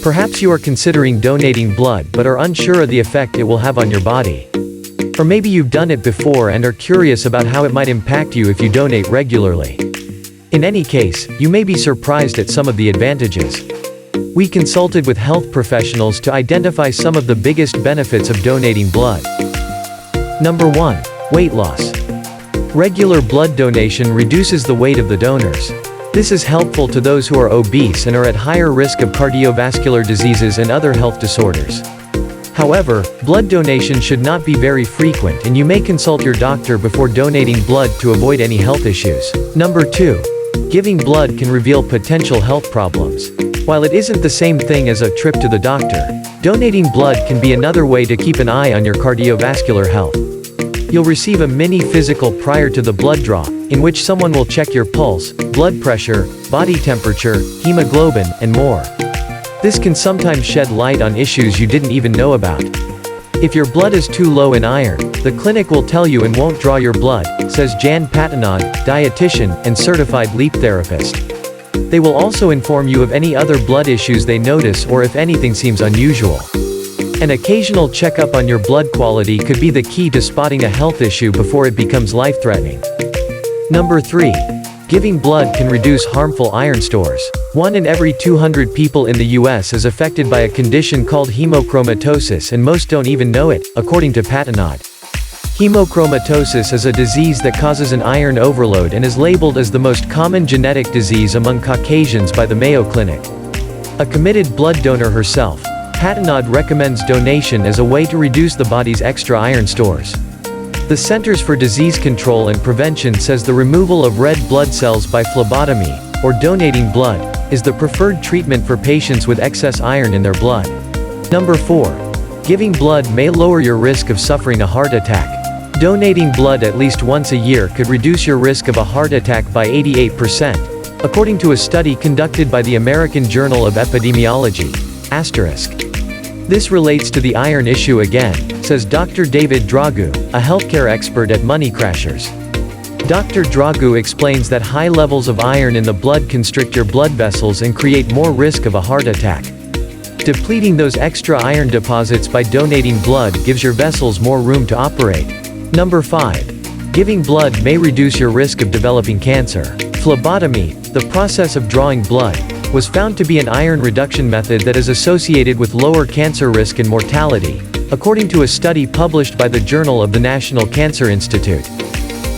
Perhaps you are considering donating blood but are unsure of the effect it will have on your body. Or maybe you've done it before and are curious about how it might impact you if you donate regularly. In any case, you may be surprised at some of the advantages. We consulted with health professionals to identify some of the biggest benefits of donating blood. Number 1. Weight loss. Regular blood donation reduces the weight of the donors. This is helpful to those who are obese and are at higher risk of cardiovascular diseases and other health disorders. However, blood donation should not be very frequent and you may consult your doctor before donating blood to avoid any health issues. Number 2. Giving blood can reveal potential health problems. While it isn't the same thing as a trip to the doctor, donating blood can be another way to keep an eye on your cardiovascular health. You'll receive a mini physical prior to the blood draw, in which someone will check your pulse, blood pressure, body temperature, hemoglobin, and more. This can sometimes shed light on issues you didn't even know about. If your blood is too low in iron, the clinic will tell you and won't draw your blood, says Jan Patanod, dietitian, and certified LEAP therapist. They will also inform you of any other blood issues they notice or if anything seems unusual. An occasional checkup on your blood quality could be the key to spotting a health issue before it becomes life-threatening. Number 3. Giving blood can reduce harmful iron stores. 1 in every 200 people in the US is affected by a condition called hemochromatosis and most don't even know it, according to Patanod. Hemochromatosis is a disease that causes an iron overload and is labeled as the most common genetic disease among Caucasians by the Mayo Clinic. A committed blood donor herself, Patanod recommends donation as a way to reduce the body's extra iron stores. The Centers for Disease Control and Prevention says the removal of red blood cells by phlebotomy, or donating blood, is the preferred treatment for patients with excess iron in their blood. Number 4. Giving blood may lower your risk of suffering a heart attack. Donating blood at least once a year could reduce your risk of a heart attack by 88%, according to a study conducted by the American Journal of Epidemiology. This relates to the iron issue again, says Dr. David Dragu, a healthcare expert at Money Crashers. Dr. Dragu explains that high levels of iron in the blood constrict your blood vessels and create more risk of a heart attack. Depleting those extra iron deposits by donating blood gives your vessels more room to operate. Number 5. Giving blood may reduce your risk of developing cancer. Phlebotomy, the process of drawing blood, was found to be an iron reduction method that is associated with lower cancer risk and mortality, according to a study published by the Journal of the National Cancer Institute.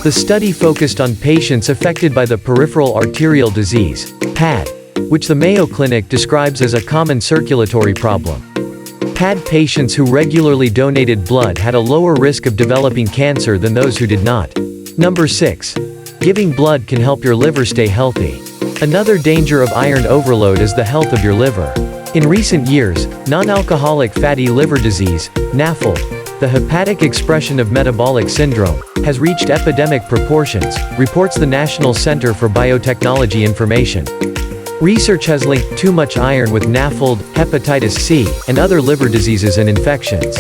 The study focused on patients affected by the peripheral arterial disease, PAD, which the Mayo Clinic describes as a common circulatory problem. PAD patients who regularly donated blood had a lower risk of developing cancer than those who did not. Number 6. Giving blood can help your liver stay healthy. Another danger of iron overload is the health of your liver. In recent years, non-alcoholic fatty liver disease, NAFLD, the hepatic expression of metabolic syndrome, has reached epidemic proportions, reports the National Center for Biotechnology Information. Research has linked too much iron with NAFLD, hepatitis C, and other liver diseases and infections.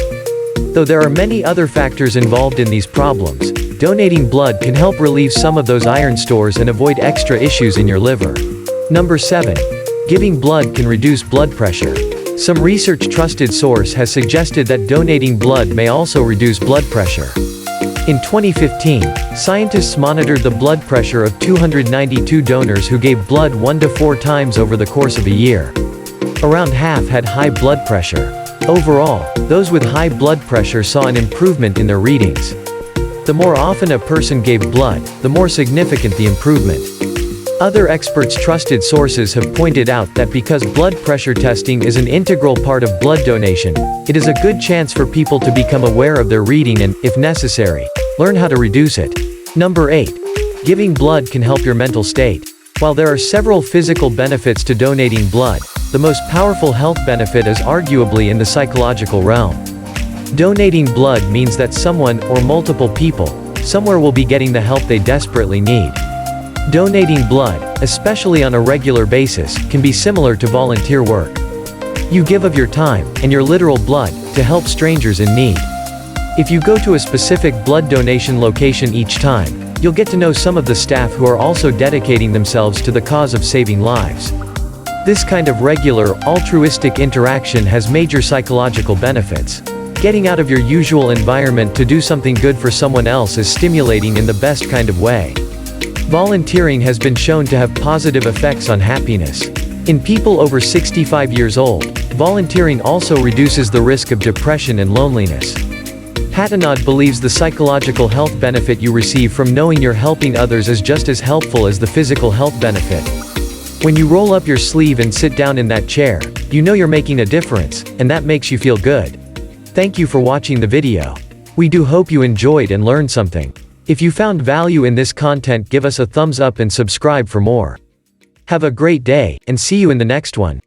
Though there are many other factors involved in these problems, donating blood can help relieve some of those iron stores and avoid extra issues in your liver. Number 7. Giving blood can reduce blood pressure. Some research trusted source has suggested that donating blood may also reduce blood pressure. In 2015, scientists monitored the blood pressure of 292 donors who gave blood 1 to 4 times over the course of a year. Around half had high blood pressure. Overall, those with high blood pressure saw an improvement in their readings. The more often a person gave blood, the more significant the improvement. Other experts' trusted sources have pointed out that because blood pressure testing is an integral part of blood donation, it is a good chance for people to become aware of their reading and, if necessary, learn how to reduce it. Number 8. Giving blood can help your mental state. While there are several physical benefits to donating blood, the most powerful health benefit is arguably in the psychological realm. Donating blood means that someone, or multiple people, somewhere will be getting the help they desperately need. Donating blood, especially on a regular basis, can be similar to volunteer work. You give of your time, and your literal blood, to help strangers in need. If you go to a specific blood donation location each time, you'll get to know some of the staff who are also dedicating themselves to the cause of saving lives. This kind of regular, altruistic interaction has major psychological benefits. Getting out of your usual environment to do something good for someone else is stimulating in the best kind of way. Volunteering has been shown to have positive effects on happiness. In people over 65 years old, volunteering also reduces the risk of depression and loneliness. Patanjali believes the psychological health benefit you receive from knowing you're helping others is just as helpful as the physical health benefit. When you roll up your sleeve and sit down in that chair, you know you're making a difference, and that makes you feel good. Thank you for watching the video. We do hope you enjoyed and learned something. If you found value in this content, give us a thumbs up and subscribe for more. Have a great day, and see you in the next one.